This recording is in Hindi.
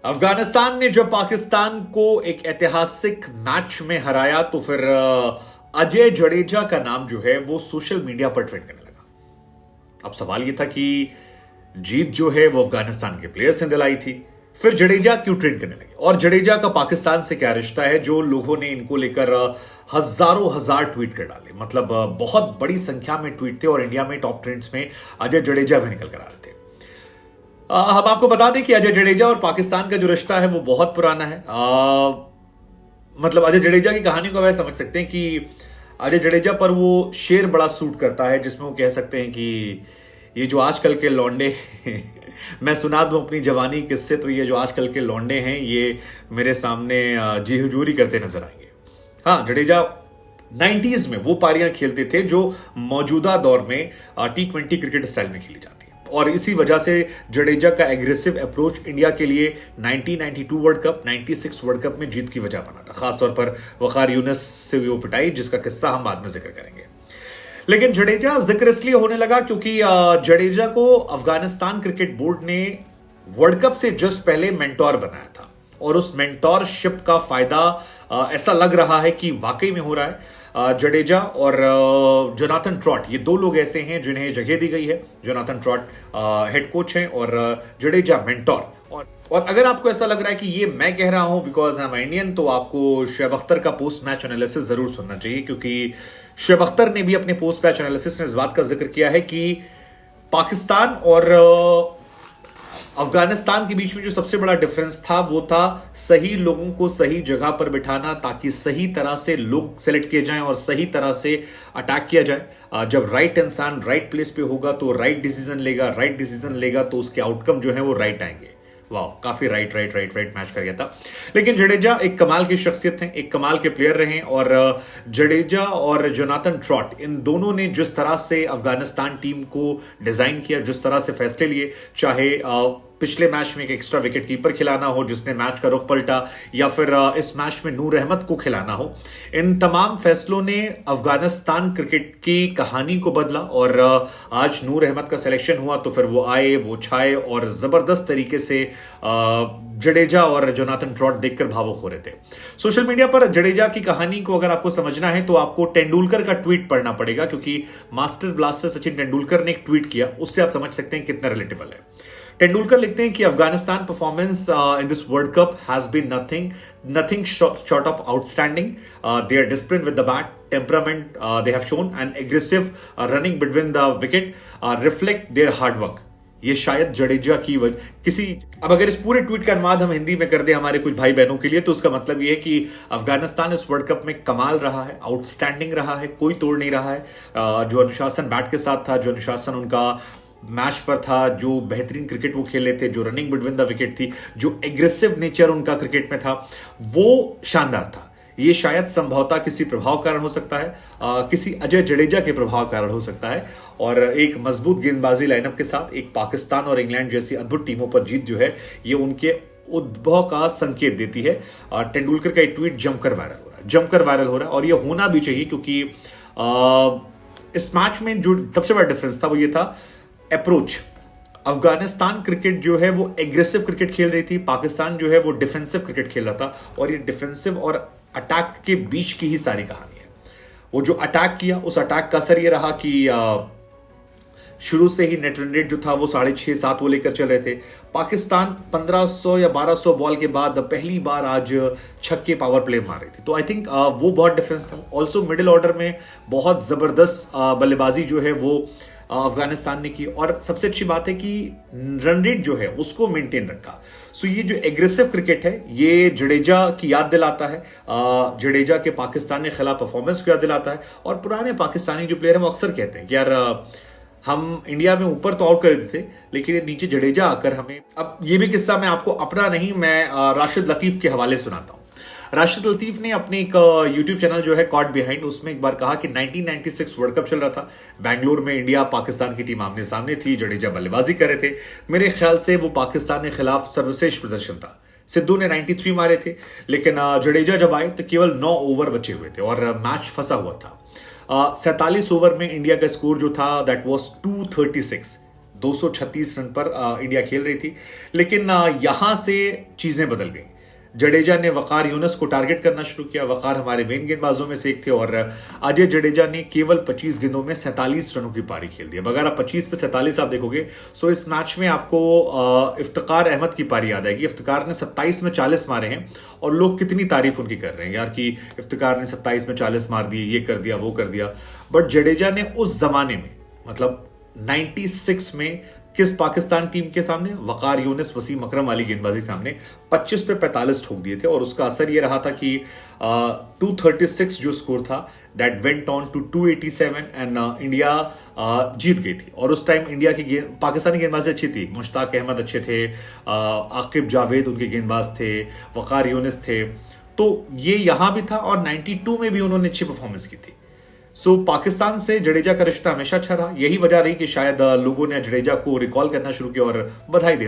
अफगानिस्तान ने जब पाकिस्तान को एक ऐतिहासिक मैच में हराया तो फिर अजय जडेजा का नाम जो है वो सोशल मीडिया पर ट्रेंड करने लगा। अब सवाल यह था कि जीत जो है वो अफगानिस्तान के प्लेयर्स ने दिलाई थी, फिर जडेजा क्यों ट्रेंड करने लगे और जडेजा का पाकिस्तान से क्या रिश्ता है, जो लोगों ने इनको लेकर हजारों हजार ट्वीट कर डाले। मतलब बहुत बड़ी संख्या में ट्वीट थे और इंडिया में टॉप ट्रेंड्स में अजय जडेजा भी निकल कर आ रहे थे। हम आपको बता दें कि अजय जडेजा और पाकिस्तान का जो रिश्ता है वो बहुत पुराना है। मतलब अजय जडेजा की कहानी को वैसे समझ सकते हैं कि अजय जडेजा पर वो शेर बड़ा सूट करता है, जिसमें वो कह सकते हैं कि ये जो आजकल के लौंडे मैं सुना दूं अपनी जवानी किस्से, तो ये जो आजकल के लौंडे हैं ये मेरे सामने जी हुजूरी करते नजर आएंगे। हाँ, जडेजा 90s में वो पारियां खेलते थे जो मौजूदा दौर में T20 क्रिकेट स्टाइल में खेली जाती है, और इसी वजह से जडेजा का एग्रेसिव अप्रोच इंडिया के लिए 1992 वर्ल्ड कप, 96 वर्ल्ड कप में जीत की वजह बना था। खासतौर पर वकार यूनिस से वो पिटाई, जिसका किस्सा हम बाद में जिक्र करेंगे। लेकिन जडेजा जिक्र इसलिए होने लगा क्योंकि जडेजा को अफगानिस्तान क्रिकेट बोर्ड ने वर्ल्ड कप से जस्ट पहले मेंटोर बनाया था, और उस मेंटोरशिप का फायदा ऐसा लग रहा है कि वाकई में हो रहा है। जडेजा और जोनाथन ट्रॉट, ये दो लोग ऐसे हैं जिन्हें जगह दी गई है। जोनाथन ट्रॉट हेड कोच हैं और जडेजा मेंटोर। और अगर आपको ऐसा लग रहा है कि ये मैं कह रहा हूं बिकॉज आई एम इंडियन, तो आपको शुएब अख्तर का पोस्ट मैच एनालिसिस जरूर सुनना चाहिए, क्योंकि शुएब अख्तर ने भी अपने पोस्ट मैच एनालिसिस में इस बात का जिक्र किया है कि पाकिस्तान और अफगानिस्तान के बीच में जो सबसे बड़ा डिफरेंस था वो था सही लोगों को सही जगह पर बिठाना, ताकि सही तरह से लोग सेलेक्ट किए जाएं और सही तरह से अटैक किया जाए। जब राइट इंसान राइट प्लेस पे होगा तो राइट डिसीजन लेगा तो उसके आउटकम जो है वो राइट आएंगे। वाह, काफी राइट मैच कर गया था। लेकिन जडेजा एक कमाल की शख्सियत हैं, एक कमाल के प्लेयर रहे, और जडेजा और जोनाथन ट्रॉट, इन दोनों ने जिस तरह से अफगानिस्तान टीम को डिजाइन किया, जिस तरह से फैसले लिए, चाहे पिछले मैच में एक एक्स्ट्रा विकेट कीपर खिलाना हो जिसने मैच का रुख पलटा, या फिर इस मैच में नूर अहमद को खिलाना हो, इन तमाम फैसलों ने अफगानिस्तान क्रिकेट की कहानी को बदला। और आज नूर अहमद का सिलेक्शन हुआ तो फिर वो आए, वो छाए, और जबरदस्त तरीके से जडेजा और जोनाथन ट्रॉट देखकर भावुक हो रहे थे। सोशल मीडिया पर जडेजा की कहानी को अगर आपको समझना है तो आपको तेंदुलकर का ट्वीट पढ़ना पड़ेगा, क्योंकि मास्टर ब्लास्टर सचिन तेंदुलकर ने एक ट्वीट किया, उससे आप समझ सकते हैं कितना रिलेटेबल है। तेंदुलकर लिखते हैं कि Afghanistan performance in this world cup has been nothing short of outstanding. They are discipline with the bat, temperament they have shown and aggressive running between the wicket reflect their hard work. ये शायद जडेजा की किसी, अब अगर इस पूरे ट्वीट का अनुवाद हम हिंदी में कर दे हमारे कुछ भाई बहनों के लिए, तो उसका मतलब ये है कि अफगानिस्तान इस वर्ल्ड कप में कमाल रहा है, आउटस्टैंडिंग रहा है, कोई तोड़ नहीं रहा है। जो अनुशासन बैट के साथ था, जो अनुशासन उनका मैच पर था, जो बेहतरीन क्रिकेट वो खेले थे, जो रनिंग बिटवीन द विकेट थी, जो एग्रेसिव नेचर उनका क्रिकेट में था, वो शानदार था। ये शायद संभवतः किसी प्रभाव कारण हो सकता है, किसी अजय जडेजा के प्रभाव कारण हो सकता है, और एक मजबूत गेंदबाजी लाइनअप के साथ एक पाकिस्तान और इंग्लैंड जैसी अद्भुत टीमों पर जीत जो है ये उनके उद्भव का संकेत देती है। तेंदुलकर का एक ट्वीट जमकर वायरल हो रहा है, और ये होना भी चाहिए, क्योंकि इस मैच में जो सबसे बड़ा डिफरेंस था वो ये था अप्रोच। अफगानिस्तान क्रिकेट जो है वो एग्रेसिव क्रिकेट खेल रही थी, पाकिस्तान जो है वो डिफेंसिव क्रिकेट खेल रहा था, और ये डिफेंसिव और अटैक के बीच की ही सारी कहानी है। वो जो अटैक किया, उस अटैक का असर ये रहा कि शुरू से ही नेट रन रेट जो था वो 6.5-7 वो लेकर चल रहे थे। पाकिस्तान 1500 या 1200 बॉल के बाद पहली बार आज छक्के पावर प्ले मार रही थी, तो आई थिंक वो बहुत डिफरेंस था। ऑल्सो मिडिल ऑर्डर में बहुत जबरदस्त बल्लेबाजी जो है वो अफगानिस्तान ने की, और सबसे अच्छी बात है कि रन रेट जो है उसको मेंटेन रखा। सो ये जो एग्रेसिव क्रिकेट है ये जडेजा की याद दिलाता है, जडेजा के पाकिस्तान के खिलाफ परफॉर्मेंस को याद दिलाता है। और पुराने पाकिस्तानी जो प्लेयर हैं वो अक्सर कहते हैं कि यार हम इंडिया में ऊपर तो आउट कर देते थे, लेकिन नीचे जडेजा आकर हमें, अब ये भी किस्सा मैं आपको अपना नहीं, मैं राशिद लतीफ के हवाले सुनाता हूं। राशिद लतीफ ने अपने एक यूट्यूब चैनल जो है कॉट बिहाइंड, उसमें एक बार कहा कि 1996 वर्ल्ड कप चल रहा था, बैंगलोर में इंडिया पाकिस्तान की टीम आमने सामने थी, जडेजा बल्लेबाजी कर रहे थे। मेरे ख्याल से वो पाकिस्तान के खिलाफ सर्वश्रेष्ठ प्रदर्शन था। सिद्धू ने 93 मारे थे, लेकिन जडेजा जब आए तो केवल 9 ओवर बचे हुए थे और मैच फंसा हुआ था। 47 ओवर में इंडिया का स्कोर जो था दैट वाज 236। 236 रन पर इंडिया खेल रही थी। लेकिन यहां से चीजें बदल गई। जडेजा ने वकार यूनुस को टारगेट करना शुरू किया। वकार हमारे मेन गेंदबाजों में से एक थे और अजय जडेजा ने केवल 25 गेंदों में 47 रनों की पारी खेल दी। अगर आप 25 पे 47 आप देखोगे सो इस मैच में आपको इफ्तिकार अहमद की पारी याद आएगी। इफ्तिकार ने 27 में 40 मारे हैं और लोग कितनी तारीफ उनकी कर रहे हैं यार कि इफ्तिकार ने 27 में 40 मार दिए, ये कर दिया, वो कर दिया। बट जडेजा ने उस जमाने में मतलब 96 में किस पाकिस्तान टीम के सामने, वकार यूनुस वसीम अकरम वाली गेंदबाजी सामने 25 पे 45 ठोक दिए थे और उसका असर यह रहा था कि 236 जो स्कोर था that went on to 287 and India जीत गई थी। और उस टाइम इंडिया की पाकिस्तानी गेंदबाजी अच्छी थी। मुश्ताक अहमद अच्छे थे, आकिब जावेद उनके गेंदबाज थे, वकार यूनुस थे। तो ये यहां भी था और 92 में भी उन्होंने अच्छी परफॉर्मेंस की थी। सो पाकिस्तान से जडेजा का रिश्ता हमेशा अच्छा रहा। यही वजह रही कि शायद लोगों ने जडेजा को रिकॉल करना शुरू किया और बधाई देना